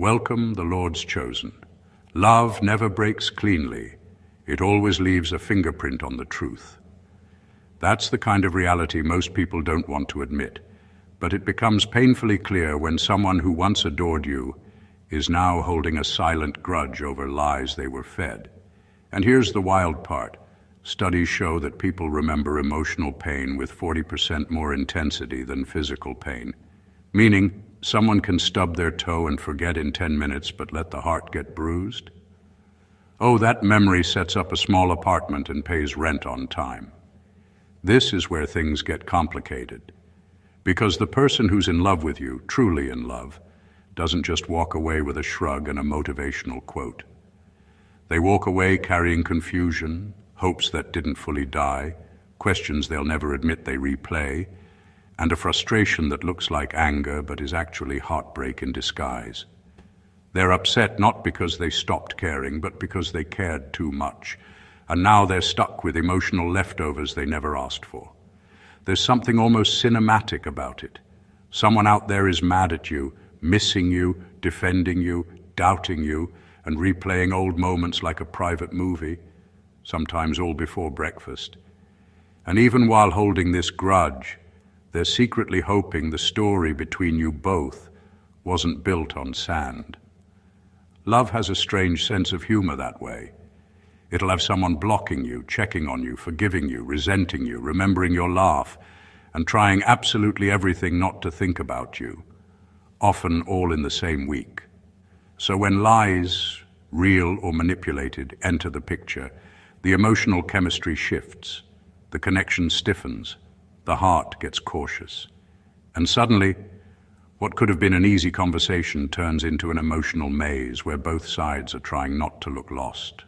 Welcome the Lord's chosen. Love never breaks cleanly. It always leaves a fingerprint on the truth. That's the kind of reality most people don't want to admit, but it becomes painfully clear when someone who once adored you is now holding a silent grudge over lies they were fed. And here's the wild part. Studies show that people remember emotional pain with 40% more intensity than physical pain, meaning someone can stub their toe and forget in 10 minutes but let the heart get bruised. Oh, that memory sets up a small apartment and pays rent on time. This is where things get complicated, because the person who's in love with you, truly in love, doesn't just walk away with a shrug and a motivational quote. They walk away carrying confusion, hopes that didn't fully die, questions they'll never admit they replay, and a frustration that looks like anger but is actually heartbreak in disguise. They're upset not because they stopped caring, but because they cared too much, and now they're stuck with emotional leftovers they never asked for. There's something almost cinematic about it. Someone out there is mad at you, missing you, defending you, doubting you, and replaying old moments like a private movie, sometimes all before breakfast. And even while holding this grudge, they're secretly hoping the story between you both wasn't built on sand. Love has a strange sense of humor that way. It'll have someone blocking you, checking on you, forgiving you, resenting you, remembering your laugh, and trying absolutely everything not to think about you, often all in the same week. So when lies, real or manipulated, enter the picture, the emotional chemistry shifts, the connection stiffens, the heart gets cautious. And suddenly, what could have been an easy conversation turns into an emotional maze where both sides are trying not to look lost.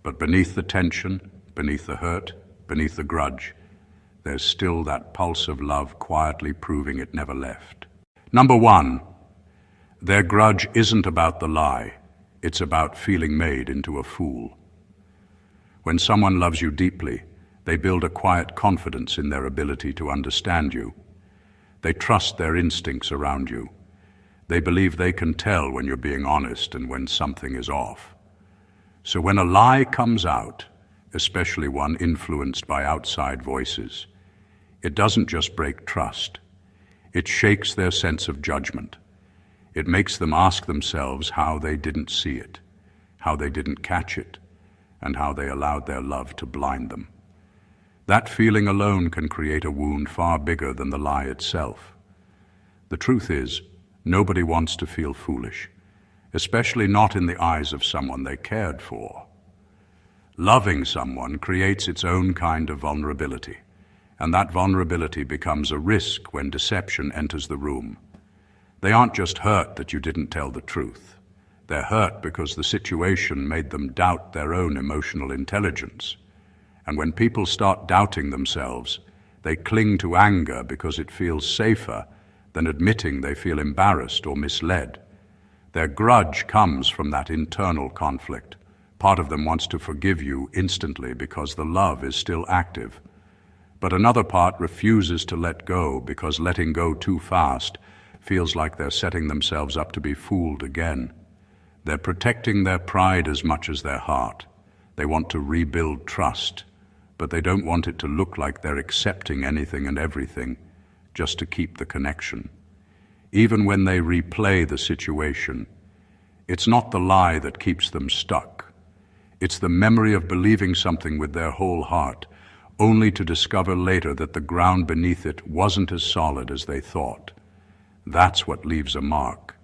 But beneath the tension, beneath the hurt, beneath the grudge, there's still that pulse of love quietly proving it never left. Number one, their grudge isn't about the lie. It's about feeling made into a fool. When someone loves you deeply, they build a quiet confidence in their ability to understand you. They trust their instincts around you. They believe they can tell when you're being honest and when something is off. So when a lie comes out, especially one influenced by outside voices, it doesn't just break trust. It shakes their sense of judgment. It makes them ask themselves how they didn't see it, how they didn't catch it, and how they allowed their love to blind them. That feeling alone can create a wound far bigger than the lie itself. The truth is, nobody wants to feel foolish, especially not in the eyes of someone they cared for. Loving someone creates its own kind of vulnerability, and that vulnerability becomes a risk when deception enters the room. They aren't just hurt that you didn't tell the truth. They're hurt because the situation made them doubt their own emotional intelligence. And when people start doubting themselves, they cling to anger because it feels safer than admitting they feel embarrassed or misled. Their grudge comes from that internal conflict. Part of them wants to forgive you instantly because the love is still active. But another part refuses to let go because letting go too fast feels like they're setting themselves up to be fooled again. They're protecting their pride as much as their heart. They want to rebuild trust, but they don't want it to look like they're accepting anything and everything just to keep the connection. Even when they replay the situation, it's not the lie that keeps them stuck. It's the memory of believing something with their whole heart, only to discover later that the ground beneath it wasn't as solid as they thought. That's what leaves a mark.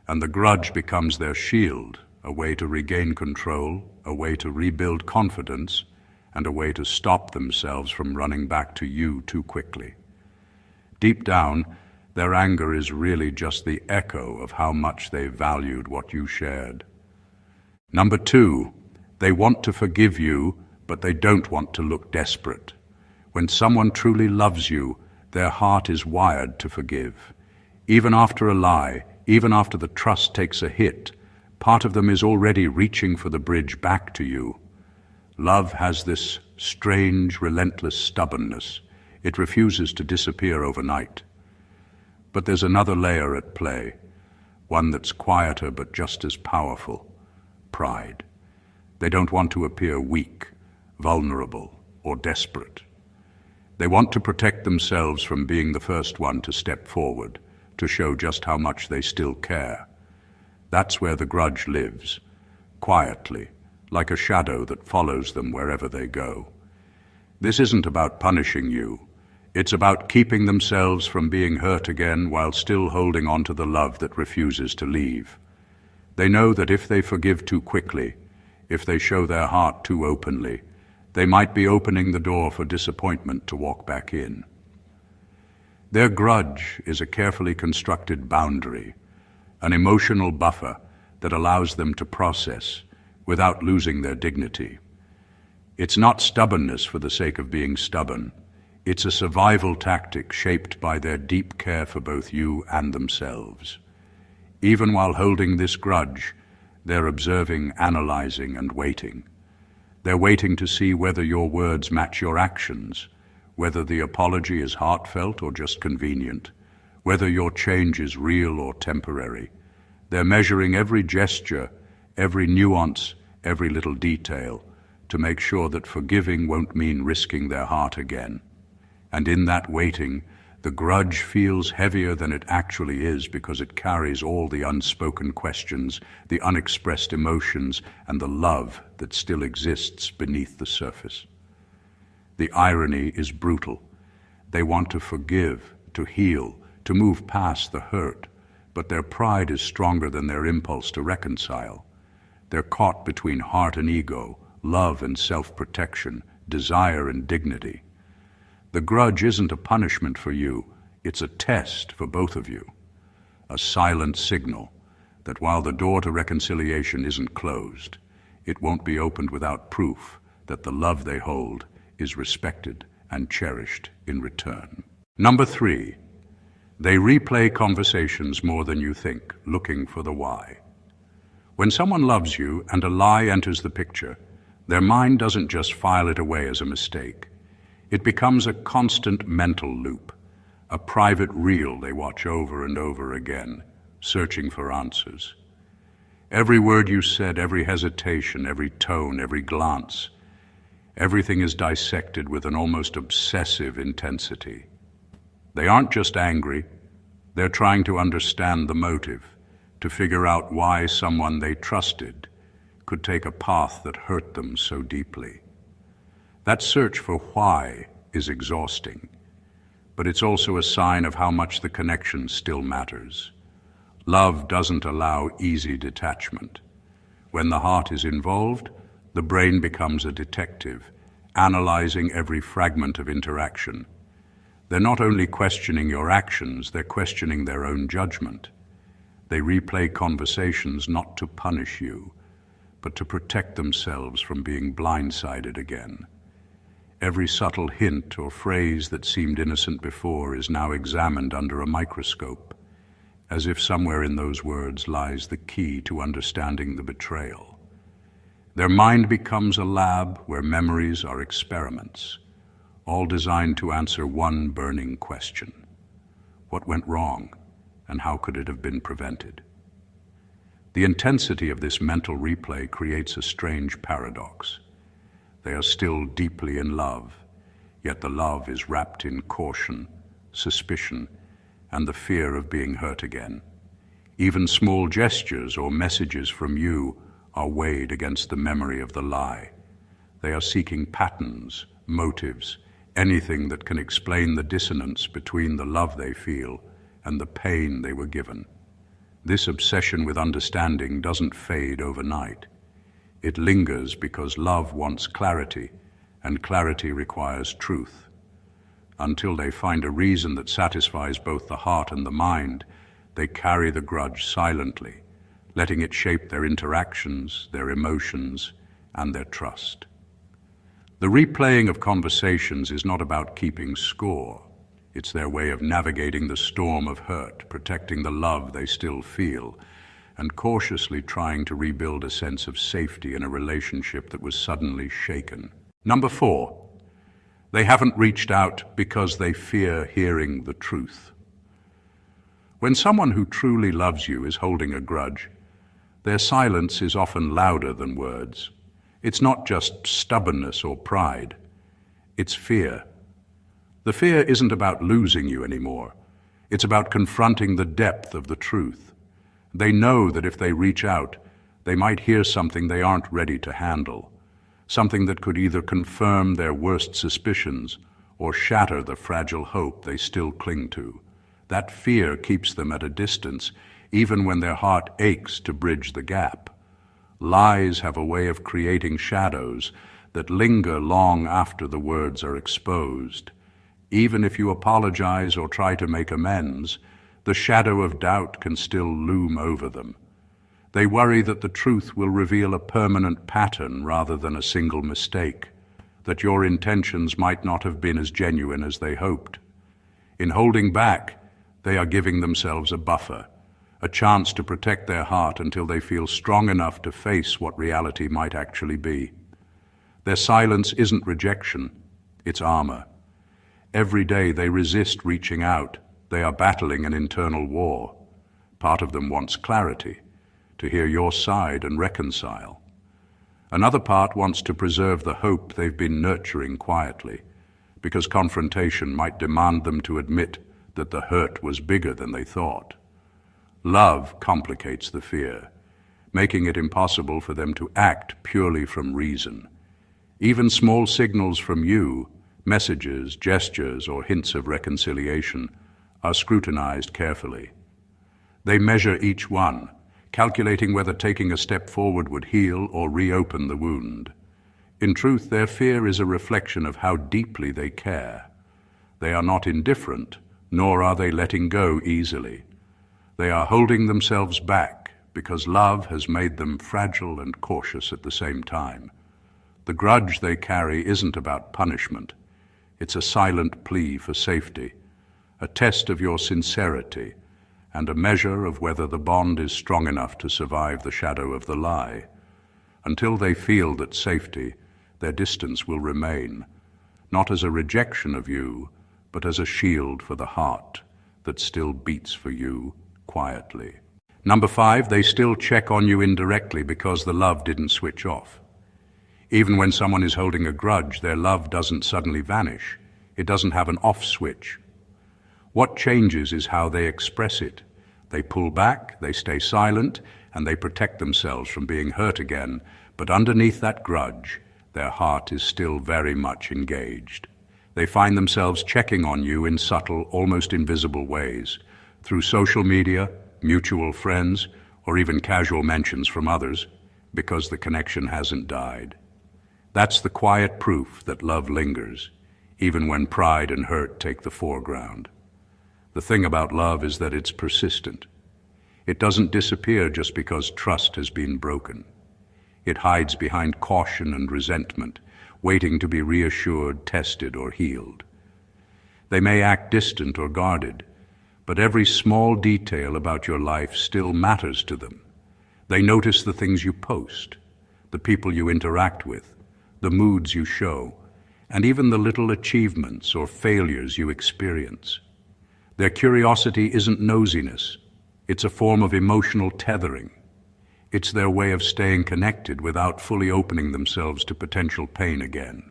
And the grudge becomes their shield, a way to regain control, a way to rebuild confidence, and a way to stop themselves from running back to you too quickly. Deep down, their anger is really just the echo of how much they valued what you shared. Number two, they want to forgive you, but they don't want to look desperate. When someone truly loves you, their heart is wired to forgive. Even after a lie, even after the trust takes a hit, part of them is already reaching for the bridge back to you. Love has this strange, relentless stubbornness. It refuses to disappear overnight. But there's another layer at play. one that's quieter but just as powerful: pride. They don't want to appear weak, vulnerable, or desperate. They want to protect themselves from being the first one to step forward, to show just how much they still care. That's where the grudge lives, quietly, like a shadow that follows them wherever they go. This isn't about punishing you. It's about keeping themselves from being hurt again while still holding on to the love that refuses to leave. They know that if they forgive too quickly, if they show their heart too openly, they might be opening the door for disappointment to walk back in. Their grudge is a carefully constructed boundary, an emotional buffer that allows them to process without losing their dignity. It's not stubbornness for the sake of being stubborn. It's a survival tactic shaped by their deep care for both you and themselves. Even while holding this grudge, they're observing, analyzing, and waiting. They're waiting to see whether your words match your actions, whether the apology is heartfelt or just convenient, whether your change is real or temporary. They're measuring every gesture, every nuance, every little detail, to make sure that forgiving won't mean risking their heart again. And in that waiting, the grudge feels heavier than it actually is because it carries all the unspoken questions, the unexpressed emotions, and the love that still exists beneath the surface. The irony is brutal. They want to forgive, to heal, to move past the hurt, but their pride is stronger than their impulse to reconcile. They're caught between heart and ego, love and self-protection, desire and dignity. The grudge isn't a punishment for you, it's a test for both of you. A silent signal that while the door to reconciliation isn't closed, it won't be opened without proof that the love they hold is respected and cherished in return. Number 3, they replay conversations more than you think, looking for the why. When someone loves you and a lie enters the picture, their mind doesn't just file it away as a mistake. It becomes a constant mental loop, a private reel they watch over and over again, searching for answers. Every word you said, every hesitation, every tone, every glance, everything is dissected with an almost obsessive intensity. They aren't just angry, they're trying to understand the motive, to figure out why someone they trusted could take a path that hurt them so deeply. That search for why is exhausting, but it's also a sign of how much the connection still matters. Love doesn't allow easy detachment. When the heart is involved, the brain becomes a detective, analyzing every fragment of interaction. They're not only questioning your actions, they're questioning their own judgment. They replay conversations not to punish you, but to protect themselves from being blindsided again. Every subtle hint or phrase that seemed innocent before is now examined under a microscope, as if somewhere in those words lies the key to understanding the betrayal. Their mind becomes a lab where memories are experiments, all designed to answer one burning question: what went wrong, and how could it have been prevented? The intensity of this mental replay creates a strange paradox. They are still deeply in love, yet the love is wrapped in caution, suspicion, and the fear of being hurt again. Even small gestures or messages from you are weighed against the memory of the lie. They are seeking patterns, motives, anything that can explain the dissonance between the love they feel and the pain they were given. This obsession with understanding doesn't fade overnight. It lingers because love wants clarity, and clarity requires truth. Until they find a reason that satisfies both the heart and the mind, they carry the grudge silently, letting it shape their interactions, their emotions, and their trust. The replaying of conversations is not about keeping score. It's their way of navigating the storm of hurt, protecting the love they still feel, and cautiously trying to rebuild a sense of safety in a relationship that was suddenly shaken. Number 4, they haven't reached out because they fear hearing the truth. When someone who truly loves you is holding a grudge, their silence is often louder than words. It's not just stubbornness or pride, it's fear. The fear isn't about losing you anymore. It's about confronting the depth of the truth. They know that if they reach out, they might hear something they aren't ready to handle, something that could either confirm their worst suspicions or shatter the fragile hope they still cling to. That fear keeps them at a distance, even when their heart aches to bridge the gap. Lies have a way of creating shadows that linger long after the words are exposed. Even if you apologize or try to make amends, the shadow of doubt can still loom over them. They worry that the truth will reveal a permanent pattern rather than a single mistake, that your intentions might not have been as genuine as they hoped. In holding back, they are giving themselves a buffer, a chance to protect their heart until they feel strong enough to face what reality might actually be. Their silence isn't rejection, it's armor. Every day they resist reaching out. They are battling an internal war. Part of them wants clarity, to hear your side and reconcile. Another part wants to preserve the hope they've been nurturing quietly, because confrontation might demand them to admit that the hurt was bigger than they thought. Love complicates the fear, making it impossible for them to act purely from reason. Even small signals from you, messages, gestures, or hints of reconciliation, are scrutinized carefully. They measure each one, calculating whether taking a step forward would heal or reopen the wound. In truth, their fear is a reflection of how deeply they care. They are not indifferent, nor are they letting go easily. They are holding themselves back because love has made them fragile and cautious at the same time. The grudge they carry isn't about punishment. It's a silent plea for safety, a test of your sincerity, and a measure of whether the bond is strong enough to survive the shadow of the lie. Until they feel that safety, their distance will remain, not as a rejection of you, but as a shield for the heart that still beats for you quietly. Number 5, they still check on you indirectly because the love didn't switch off. Even when someone is holding a grudge, their love doesn't suddenly vanish. It doesn't have an off switch. What changes is how they express it. They pull back, they stay silent, and they protect themselves from being hurt again. But underneath that grudge, their heart is still very much engaged. They find themselves checking on you in subtle, almost invisible ways, through social media, mutual friends, or even casual mentions from others, because the connection hasn't died. That's the quiet proof that love lingers, even when pride and hurt take the foreground. The thing about love is that it's persistent. It doesn't disappear just because trust has been broken. It hides behind caution and resentment, waiting to be reassured, tested, or healed. They may act distant or guarded, but every small detail about your life still matters to them. They notice the things you post, the people you interact with, the moods you show, and even the little achievements or failures you experience. Their curiosity isn't nosiness. It's a form of emotional tethering. It's their way of staying connected without fully opening themselves to potential pain again.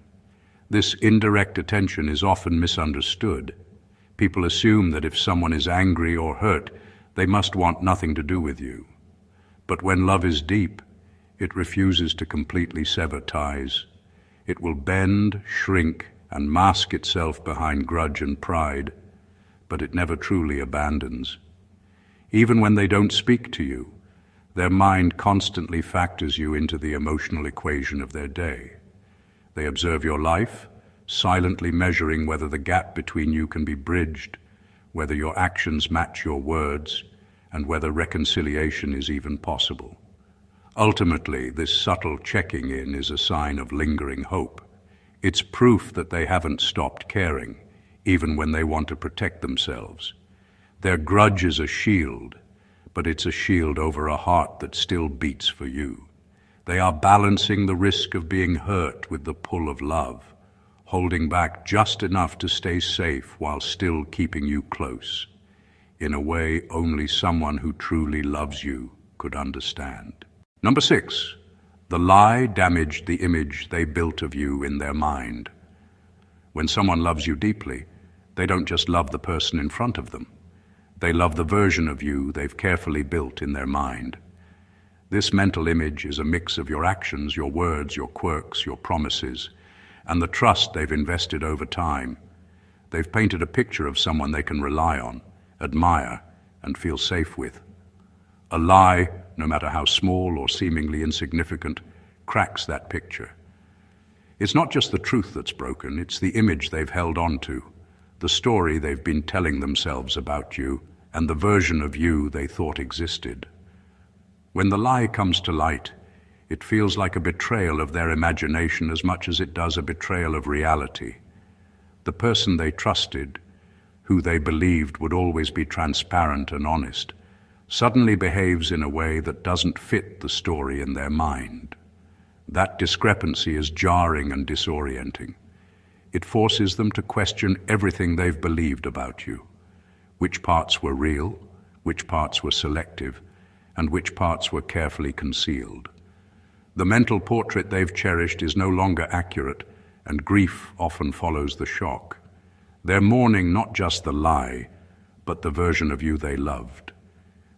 This indirect attention is often misunderstood. People assume that if someone is angry or hurt, they must want nothing to do with you. But when love is deep, it refuses to completely sever ties. It will bend, shrink, and mask itself behind grudge and pride, but it never truly abandons. Even when they don't speak to you, their mind constantly factors you into the emotional equation of their day. They observe your life, silently measuring whether the gap between you can be bridged, whether your actions match your words, and whether reconciliation is even possible. Ultimately, this subtle checking in is a sign of lingering hope. It's proof that they haven't stopped caring, even when they want to protect themselves. Their grudge is a shield, but it's a shield over a heart that still beats for you. They are balancing the risk of being hurt with the pull of love, holding back just enough to stay safe while still keeping you close. in a way only someone who truly loves you could understand. Number 6, the lie damaged the image they built of you in their mind. When someone loves you deeply, they don't just love the person in front of them. They love the version of you they've carefully built in their mind. This mental image is a mix of your actions, your words, your quirks, your promises, and the trust they've invested over time. They've painted a picture of someone they can rely on, admire, and feel safe with. A lie, no matter how small or seemingly insignificant, cracks that picture. It's not just the truth that's broken, it's the image they've held on to, the story they've been telling themselves about you, and the version of you they thought existed. When the lie comes to light, it feels like a betrayal of their imagination as much as it does a betrayal of reality. The person they trusted, who they believed would always be transparent and honest, suddenly behaves in a way that doesn't fit the story in their mind. That discrepancy is jarring and disorienting. It forces them to question everything they've believed about you. Which parts were real, which parts were selective, and which parts were carefully concealed. The mental portrait they've cherished is no longer accurate, and grief often follows the shock. They're mourning not just the lie, but the version of you they loved.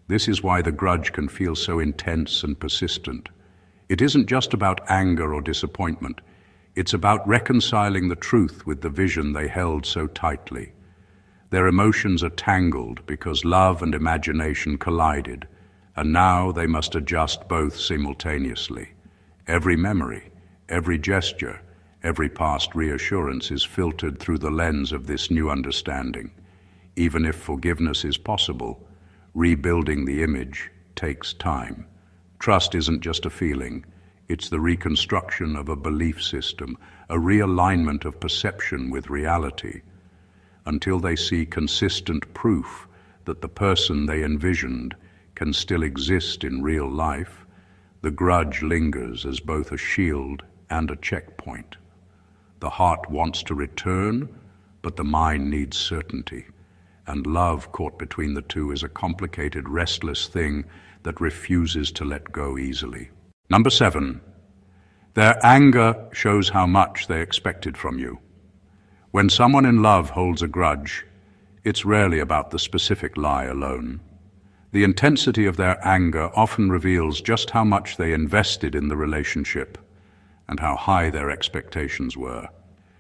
This is why the grudge can feel so intense and persistent. It isn't just about anger or disappointment. It's about reconciling the truth with the vision they held so tightly. Their emotions are tangled because love and imagination collided, and now they must adjust both simultaneously. Every memory, every gesture, every past reassurance is filtered through the lens of this new understanding. Even if forgiveness is possible, rebuilding the image takes time. Trust isn't just a feeling, it's the reconstruction of a belief system, a realignment of perception with reality. Until they see consistent proof that the person they envisioned can still exist in real life, the grudge lingers as both a shield and a checkpoint. The heart wants to return, but the mind needs certainty. And love caught between the two is a complicated, restless thing that refuses to let go easily. Number 7, their anger shows how much they expected from you. When someone in love holds a grudge, it's rarely about the specific lie alone. The intensity of their anger often reveals just how much they invested in the relationship and how high their expectations were.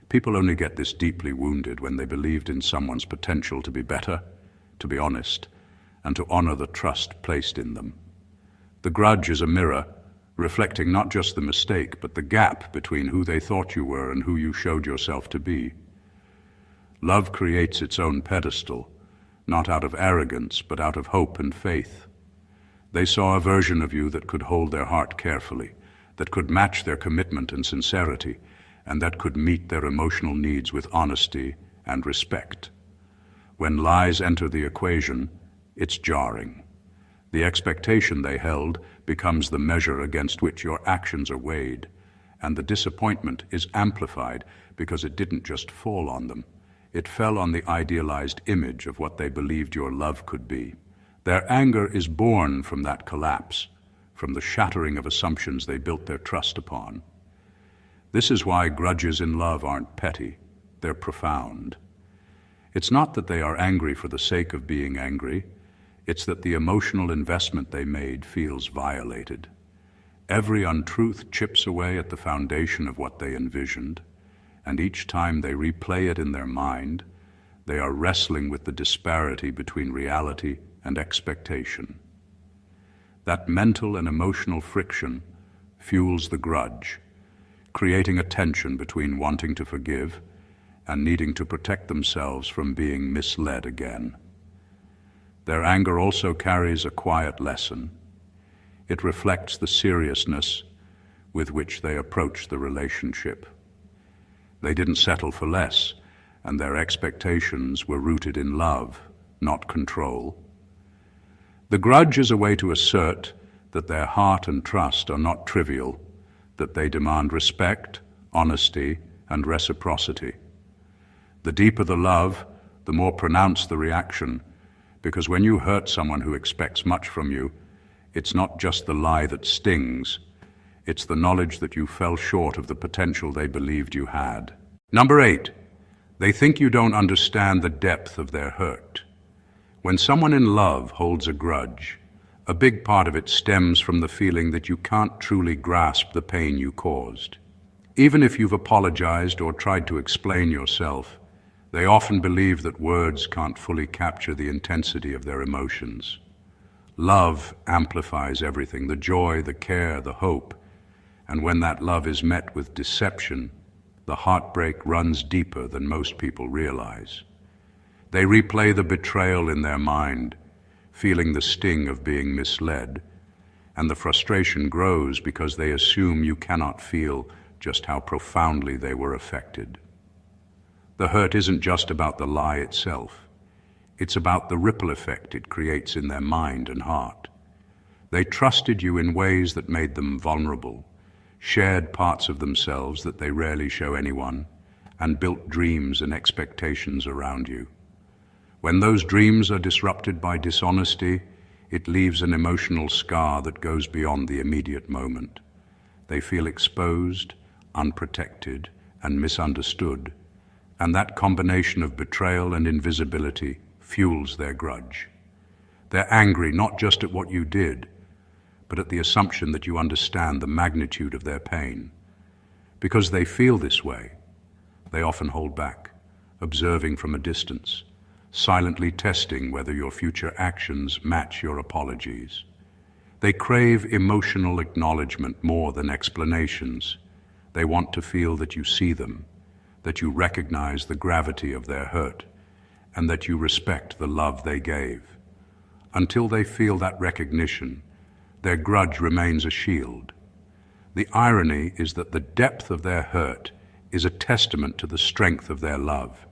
People only get this deeply wounded when they believed in someone's potential to be better, to be honest, and to honor the trust placed in them. The grudge is a mirror, reflecting not just the mistake, but the gap between who they thought you were and who you showed yourself to be. Love creates its own pedestal, not out of arrogance, but out of hope and faith. They saw a version of you that could hold their heart carefully, that could match their commitment and sincerity, and that could meet their emotional needs with honesty and respect. When lies enter the equation, it's jarring. The expectation they held becomes the measure against which your actions are weighed, and the disappointment is amplified because it didn't just fall on them. It fell on the idealized image of what they believed your love could be. Their anger is born from that collapse, from the shattering of assumptions they built their trust upon. This is why grudges in love aren't petty, they're profound. It's not that they are angry for the sake of being angry, it's that the emotional investment they made feels violated. Every untruth chips away at the foundation of what they envisioned, and each time they replay it in their mind, they are wrestling with the disparity between reality and expectation. That mental and emotional friction fuels the grudge, creating a tension between wanting to forgive and needing to protect themselves from being misled again. Their anger also carries a quiet lesson. It reflects the seriousness with which they approach the relationship. They didn't settle for less, and their expectations were rooted in love, not control. The grudge is a way to assert that their heart and trust are not trivial, that they demand respect, honesty, and reciprocity. The deeper the love, the more pronounced the reaction, Because when you hurt someone who expects much from you, it's not just the lie that stings, it's the knowledge that you fell short of the potential they believed you had. Number 8, they think you don't understand the depth of their hurt. When someone in love holds a grudge, a big part of it stems from the feeling that you can't truly grasp the pain you caused. Even if you've apologized or tried to explain yourself, they often believe that words can't fully capture the intensity of their emotions. Love amplifies everything, the joy, the care, the hope. And when that love is met with deception, the heartbreak runs deeper than most people realize. They replay the betrayal in their mind, feeling the sting of being misled, and the frustration grows because they assume you cannot feel just how profoundly they were affected. The hurt isn't just about the lie itself. It's about the ripple effect it creates in their mind and heart. They trusted you in ways that made them vulnerable, shared parts of themselves that they rarely show anyone, and built dreams and expectations around you. When those dreams are disrupted by dishonesty, it leaves an emotional scar that goes beyond the immediate moment. They feel exposed, unprotected, and misunderstood, and that combination of betrayal and invisibility fuels their grudge. They're angry not just at what you did, but at the assumption that you understand the magnitude of their pain. Because they feel this way, they often hold back, observing from a distance, silently testing whether your future actions match your apologies. They crave emotional acknowledgement more than explanations. They want to feel that you see them, that you recognize the gravity of their hurt, and that you respect the love they gave. Until they feel that recognition, their grudge remains a shield. The irony is that the depth of their hurt is a testament to the strength of their love.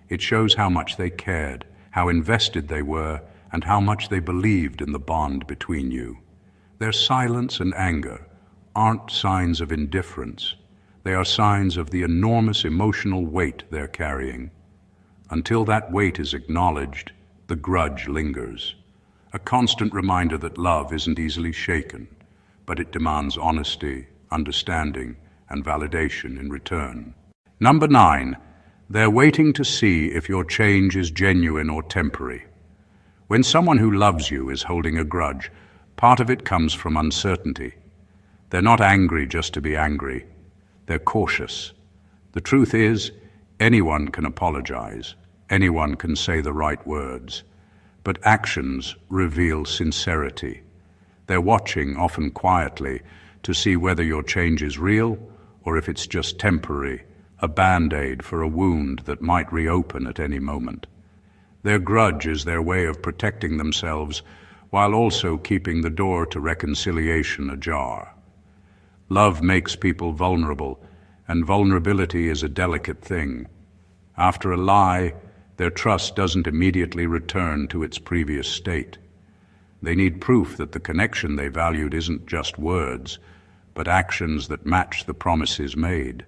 It shows how much they cared, how invested they were, and how much they believed in the bond between you. Their silence and anger aren't signs of indifference. They are signs of the enormous emotional weight they're carrying. Until that weight is acknowledged, the grudge lingers. A constant reminder that love isn't easily shaken, but it demands honesty, understanding, and validation in return. Number 9, they're waiting to see if your change is genuine or temporary. When someone who loves you is holding a grudge, part of it comes from uncertainty. They're not angry just to be angry. They're cautious. The truth is, anyone can apologize. Anyone can say the right words. But actions reveal sincerity. They're watching, often quietly, to see whether your change is real or if it's just temporary, a band-aid for a wound that might reopen at any moment. Their grudge is their way of protecting themselves while also keeping the door to reconciliation ajar. Love makes people vulnerable, and vulnerability is a delicate thing. After a lie, their trust doesn't immediately return to its previous state. They need proof that the connection they valued isn't just words, but actions that match the promises made.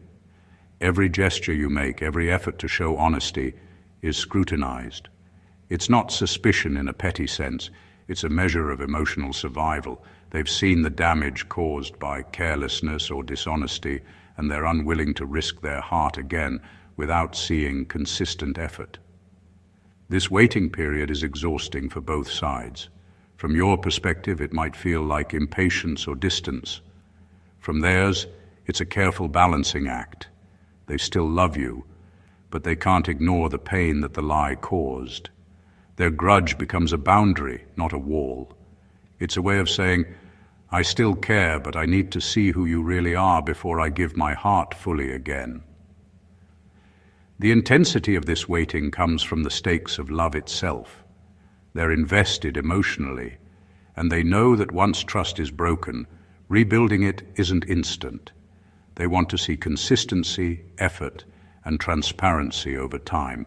Every gesture you make, every effort to show honesty, is scrutinized. It's not suspicion in a petty sense, it's a measure of emotional survival. They've seen the damage caused by carelessness or dishonesty, and they're unwilling to risk their heart again without seeing consistent effort. This waiting period is exhausting for both sides. From your perspective, it might feel like impatience or distance. From theirs, it's a careful balancing act. They still love you, but they can't ignore the pain that the lie caused. Their grudge becomes a boundary, not a wall. It's a way of saying, I still care, but I need to see who you really are before I give my heart fully again. The intensity of this waiting comes from the stakes of love itself. They're invested emotionally, and they know that once trust is broken, rebuilding it isn't instant. They want to see consistency, effort, and transparency over time.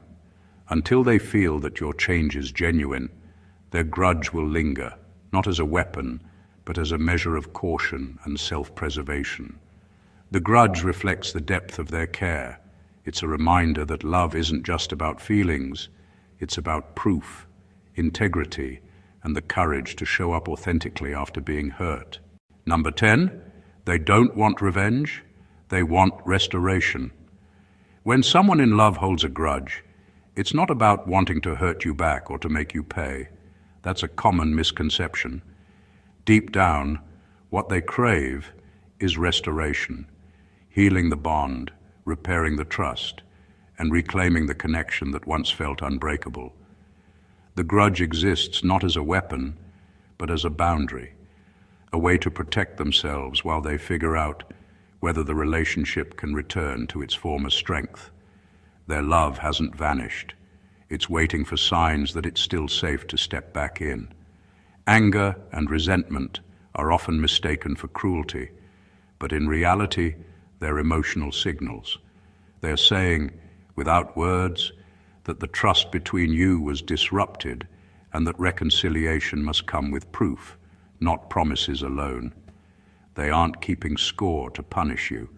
Until they feel that your change is genuine, their grudge will linger, not as a weapon, but as a measure of caution and self-preservation. The grudge reflects the depth of their care. It's a reminder that love isn't just about feelings, it's about proof. integrity, and the courage to show up authentically after being hurt. Number 10, they don't want revenge, they want restoration. When someone in love holds a grudge, it's not about wanting to hurt you back or to make you pay. That's a common misconception. Deep down, what they crave is restoration, healing the bond, repairing the trust, and reclaiming the connection that once felt unbreakable. The grudge exists not as a weapon, but as a boundary, a way to protect themselves while they figure out whether the relationship can return to its former strength. Their love hasn't vanished. It's waiting for signs that it's still safe to step back in. Anger and resentment are often mistaken for cruelty, but in reality, they're emotional signals. They're saying, without words, that the trust between you was disrupted and that reconciliation must come with proof, not promises alone. They aren't keeping score to punish you.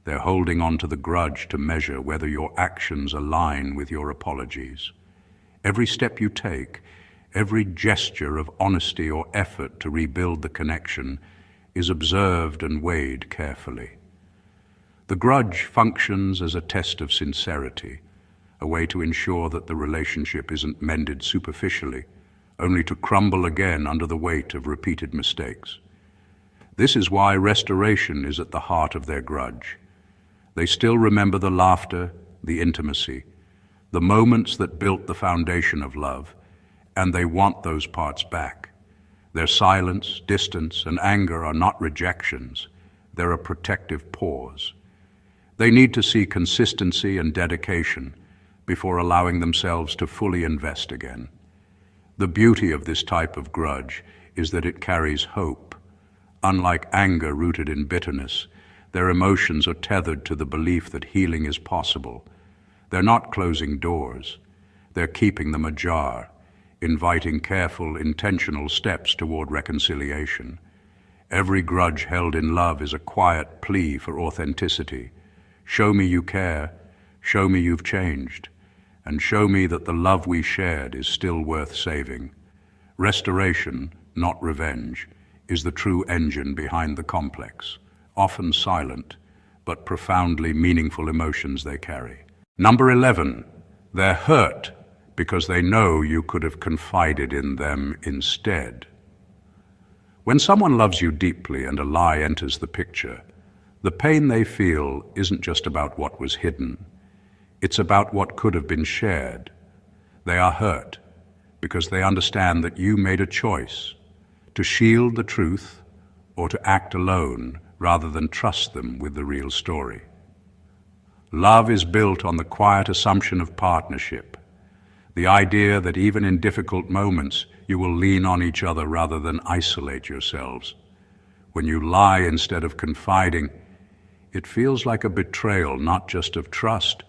They're holding on to the grudge to measure whether your actions align with your apologies. Every step you take, every gesture of honesty or effort to rebuild the connection is observed and weighed carefully. The grudge functions as a test of sincerity, a way to ensure that the relationship isn't mended superficially, only to crumble again under the weight of repeated mistakes. This is why restoration is at the heart of their grudge. They still remember the laughter, the intimacy, the moments that built the foundation of love, and they want those parts back. Their silence, distance, and anger are not rejections. They're a protective pause. They need to see consistency and dedication before allowing themselves to fully invest again. The beauty of this type of grudge is that it carries hope. Unlike anger rooted in bitterness, their emotions are tethered to the belief that healing is possible. They're not closing doors. They're keeping them ajar, inviting careful, intentional steps toward reconciliation. Every grudge held in love is a quiet plea for authenticity. Show me you care, show me you've changed, and show me that the love we shared is still worth saving. Restoration, not revenge, is the true engine behind the complex, often silent, but profoundly meaningful emotions they carry. Number 11, they're hurt because they know you could have confided in them instead. When someone loves you deeply and a lie enters the picture, the pain they feel isn't just about what was hidden. It's about what could have been shared. They are hurt because they understand that you made a choice to shield the truth or to act alone rather than trust them with the real story. Love is built on the quiet assumption of partnership, the idea that even in difficult moments you will lean on each other rather than isolate yourselves. When you lie instead of confiding, it feels like a betrayal not just of trust,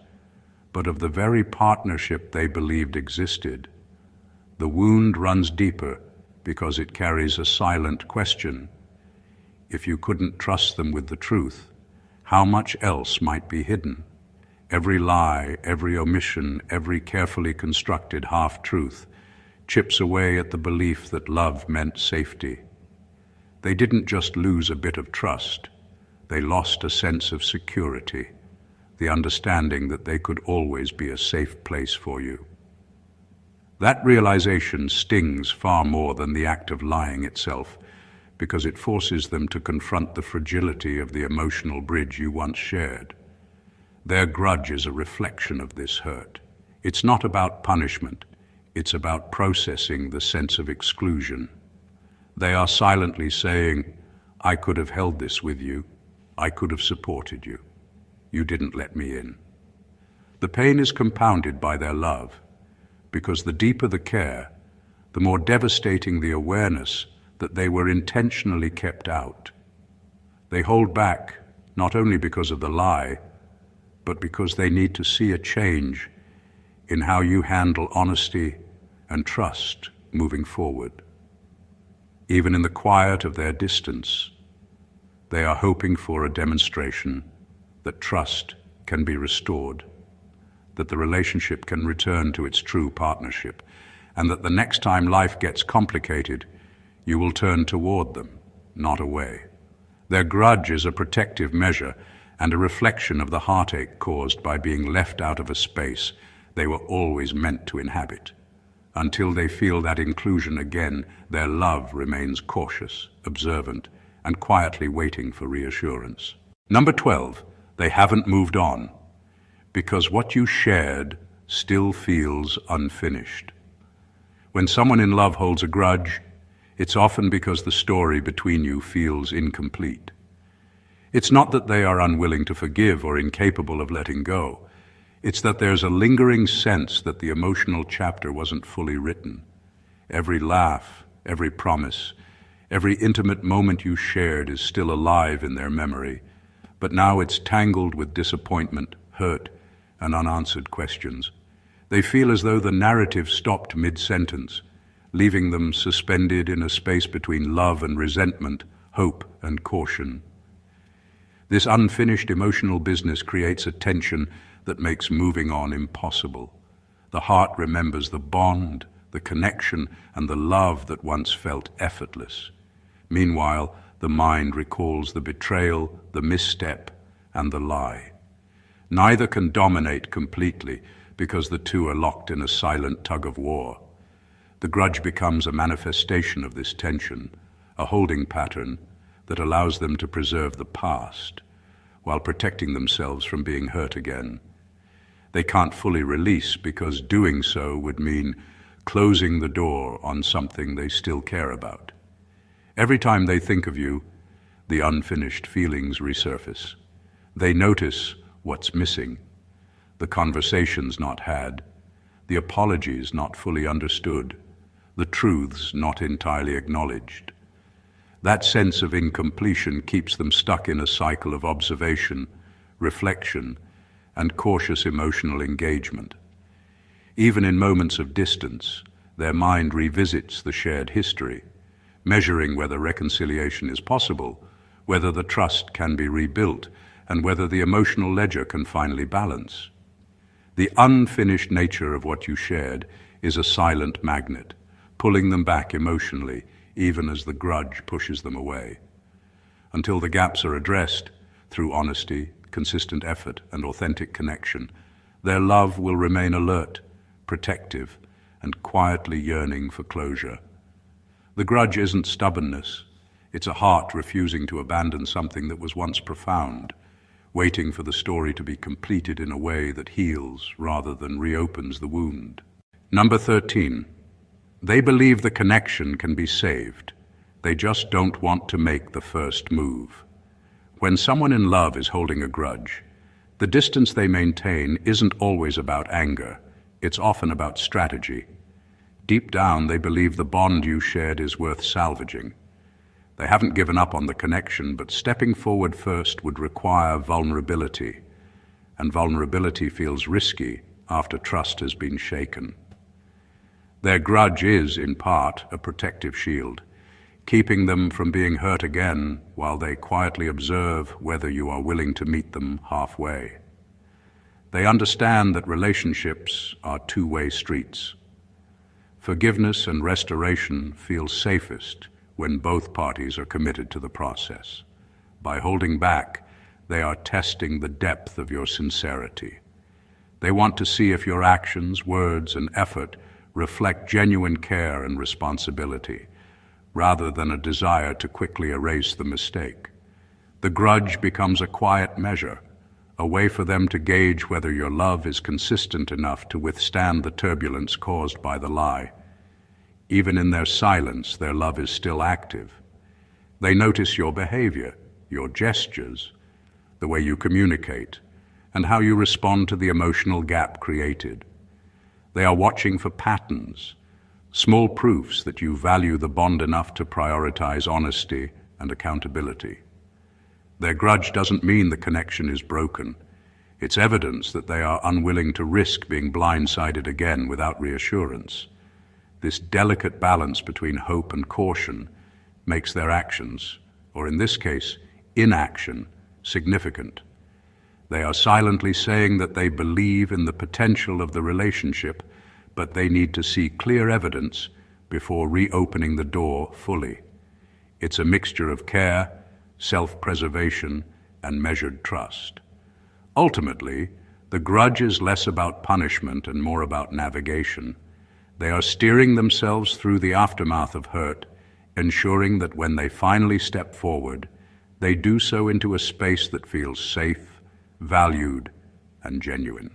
but of the very partnership they believed existed. The wound runs deeper because it carries a silent question. If you couldn't trust them with the truth, how much else might be hidden? Every lie, every omission, every carefully constructed half-truth chips away at the belief that love meant safety. They didn't just lose a bit of trust, they lost a sense of security, the understanding that they could always be a safe place for you. That realization stings far more than the act of lying itself, because it forces them to confront the fragility of the emotional bridge you once shared. Their grudge is a reflection of this hurt. It's not about punishment, it's about processing the sense of exclusion. They are silently saying, I could have held this with you, I could have supported you. You didn't let me in. The pain is compounded by their love, because the deeper the care, the more devastating the awareness that they were intentionally kept out. They hold back not only because of the lie, but because they need to see a change in how you handle honesty and trust moving forward. Even in the quiet of their distance, they are hoping for a demonstration that trust can be restored, that the relationship can return to its true partnership, and that the next time life gets complicated, you will turn toward them, not away. Their grudge is a protective measure and a reflection of the heartache caused by being left out of a space they were always meant to inhabit. Until they feel that inclusion again, their love remains cautious, observant, and quietly waiting for reassurance. Number 12, they haven't moved on, because what you shared still feels unfinished. When someone in love holds a grudge, it's often because the story between you feels incomplete. It's not that they are unwilling to forgive or incapable of letting go. It's that there's a lingering sense that the emotional chapter wasn't fully written. Every laugh, every promise, every intimate moment you shared is still alive in their memory, but now it's tangled with disappointment, hurt, and unanswered questions. They feel as though the narrative stopped mid-sentence, leaving them suspended in a space between love and resentment, hope and caution. This unfinished emotional business creates a tension that makes moving on impossible. The heart remembers the bond, the connection, and the love that once felt effortless. Meanwhile, the mind recalls the betrayal, the misstep, and the lie. Neither can dominate completely because the two are locked in a silent tug-of-war. The grudge becomes a manifestation of this tension, a holding pattern that allows them to preserve the past while protecting themselves from being hurt again. They can't fully release because doing so would mean closing the door on something they still care about. Every time they think of you, the unfinished feelings resurface. They notice what's missing, the conversations not had, the apologies not fully understood, the truths not entirely acknowledged. That sense of incompletion keeps them stuck in a cycle of observation, reflection, and cautious emotional engagement. Even in moments of distance, their mind revisits the shared history, measuring whether reconciliation is possible, whether the trust can be rebuilt, and whether the emotional ledger can finally balance. The unfinished nature of what you shared is a silent magnet, pulling them back emotionally, even as the grudge pushes them away. Until the gaps are addressed, through honesty, consistent effort, and authentic connection, their love will remain alert, protective, and quietly yearning for closure. The grudge isn't stubbornness. It's a heart refusing to abandon something that was once profound, waiting for the story to be completed in a way that heals rather than reopens the wound. Number 13. They believe the connection can be saved. They just don't want to make the first move. When someone in love is holding a grudge, the distance they maintain isn't always about anger. It's often about strategy. Deep down, they believe the bond you shared is worth salvaging. They haven't given up on the connection, but stepping forward first would require vulnerability, and vulnerability feels risky after trust has been shaken. Their grudge is, in part, a protective shield, keeping them from being hurt again while they quietly observe whether you are willing to meet them halfway. They understand that relationships are two-way streets. Forgiveness and restoration feel safest when both parties are committed to the process. By holding back, they are testing the depth of your sincerity. They want to see if your actions, words, and effort reflect genuine care and responsibility, rather than a desire to quickly erase the mistake. The grudge becomes a quiet measure, a way for them to gauge whether your love is consistent enough to withstand the turbulence caused by the lie. Even in their silence, their love is still active. They notice your behavior, your gestures, the way you communicate, and how you respond to the emotional gap created. They are watching for patterns, small proofs that you value the bond enough to prioritize honesty and accountability. Their grudge doesn't mean the connection is broken. It's evidence that they are unwilling to risk being blindsided again without reassurance. This delicate balance between hope and caution makes their actions, or in this case, inaction, significant. They are silently saying that they believe in the potential of the relationship, but they need to see clear evidence before reopening the door fully. It's a mixture of care, self-preservation, and measured trust. Ultimately, the grudge is less about punishment and more about navigation. They are steering themselves through the aftermath of hurt, ensuring that when they finally step forward, they do so into a space that feels safe, valued, and genuine.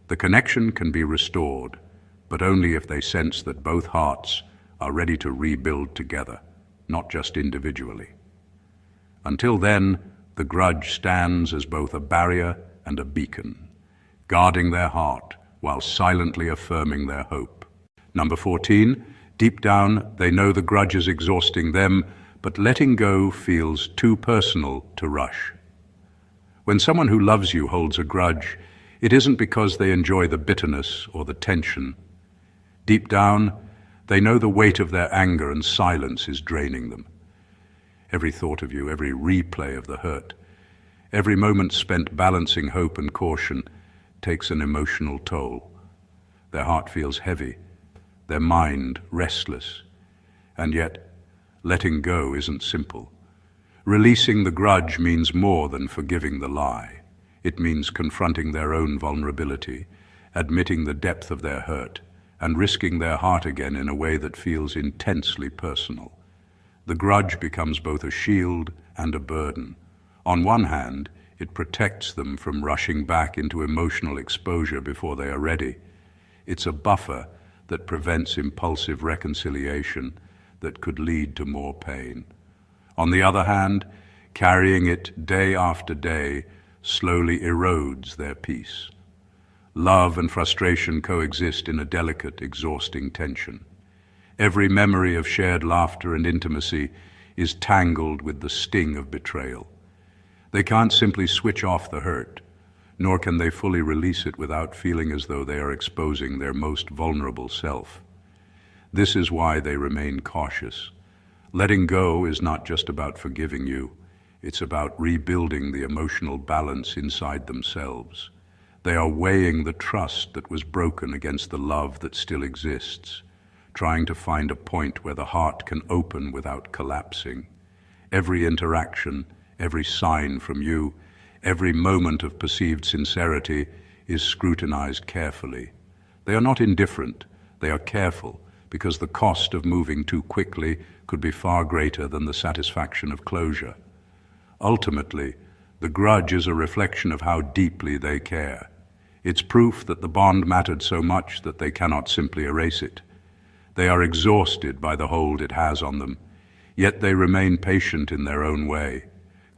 The connection can be restored, but only if they sense that both hearts are ready to rebuild together, not just individually. Until then, the grudge stands as both a barrier and a beacon, guarding their heart while silently affirming their hope. Number 14, deep down, they know the grudge is exhausting them, but letting go feels too personal to rush. When someone who loves you holds a grudge, it isn't because they enjoy the bitterness or the tension. Deep down, they know the weight of their anger and silence is draining them. Every thought of you, every replay of the hurt, every moment spent balancing hope and caution takes an emotional toll. Their heart feels heavy, their mind restless, and yet letting go isn't simple. Releasing the grudge means more than forgiving the lie. It means confronting their own vulnerability, admitting the depth of their hurt, and risking their heart again in a way that feels intensely personal. The grudge becomes both a shield and a burden. On one hand, it protects them from rushing back into emotional exposure before they are ready. It's a buffer that prevents impulsive reconciliation that could lead to more pain. On the other hand, carrying it day after day slowly erodes their peace. Love and frustration coexist in a delicate, exhausting tension. Every memory of shared laughter and intimacy is tangled with the sting of betrayal. They can't simply switch off the hurt, nor can they fully release it without feeling as though they are exposing their most vulnerable self. This is why they remain cautious. Letting go is not just about forgiving you, it's about rebuilding the emotional balance inside themselves. They are weighing the trust that was broken against the love that still exists, trying to find a point where the heart can open without collapsing. Every interaction, every sign from you, every moment of perceived sincerity is scrutinized carefully. They are not indifferent, they are careful, because the cost of moving too quickly could be far greater than the satisfaction of closure. Ultimately, the grudge is a reflection of how deeply they care. It's proof that the bond mattered so much that they cannot simply erase it. They are exhausted by the hold it has on them, yet they remain patient in their own way,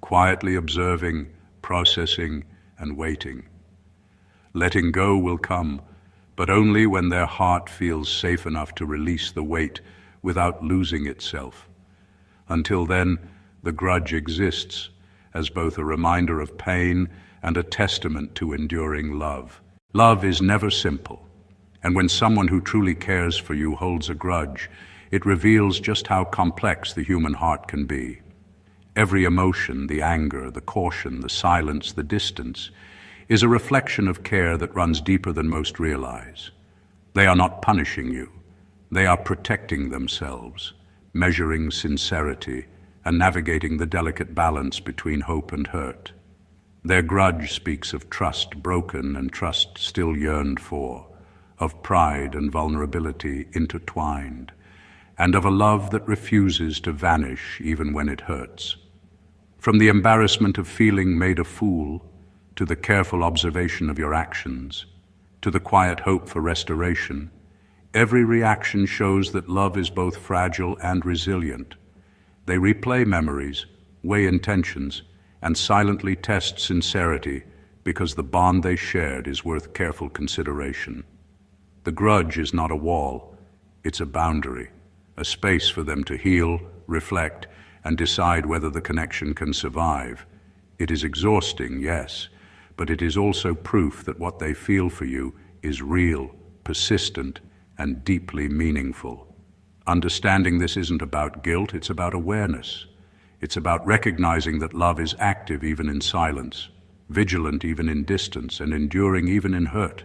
quietly observing, processing, and waiting. Letting go will come, but only when their heart feels safe enough to release the weight without losing itself. Until then, the grudge exists as both a reminder of pain and a testament to enduring love. Love is never simple, and when someone who truly cares for you holds a grudge, it reveals just how complex the human heart can be. Every emotion, the anger, the caution, the silence, the distance, is a reflection of care that runs deeper than most realize. They are not punishing you. They are protecting themselves, measuring sincerity, and navigating the delicate balance between hope and hurt. Their grudge speaks of trust broken and trust still yearned for, of pride and vulnerability intertwined, and of a love that refuses to vanish even when it hurts. From the embarrassment of feeling made a fool, to the careful observation of your actions, to the quiet hope for restoration, every reaction shows that love is both fragile and resilient. They replay memories, weigh intentions, and silently test sincerity because the bond they shared is worth careful consideration. The grudge is not a wall, it's a boundary, a space for them to heal, reflect, and decide whether the connection can survive. It is exhausting, yes, but it is also proof that what they feel for you is real, persistent, and deeply meaningful. Understanding this isn't about guilt, it's about awareness. It's about recognizing that love is active even in silence, vigilant even in distance, and enduring even in hurt.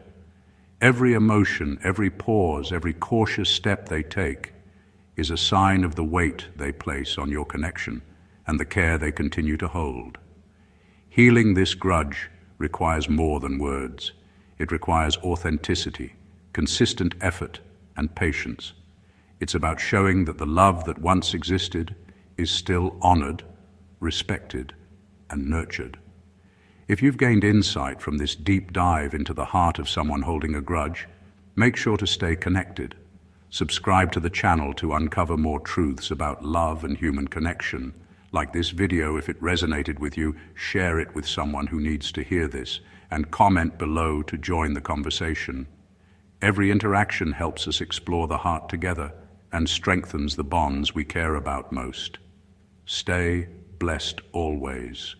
Every emotion, every pause, every cautious step they take is a sign of the weight they place on your connection and the care they continue to hold. Healing this grudge requires more than words. It requires authenticity, consistent effort, and patience. It's about showing that the love that once existed is still honored, respected, and nurtured. If you've gained insight from this deep dive into the heart of someone holding a grudge, make sure to stay connected. Subscribe to the channel to uncover more truths about love and human connection. Like this video if it resonated with you, share it with someone who needs to hear this, and comment below to join the conversation. Every interaction helps us explore the heart together and strengthens the bonds we care about most. Stay blessed always.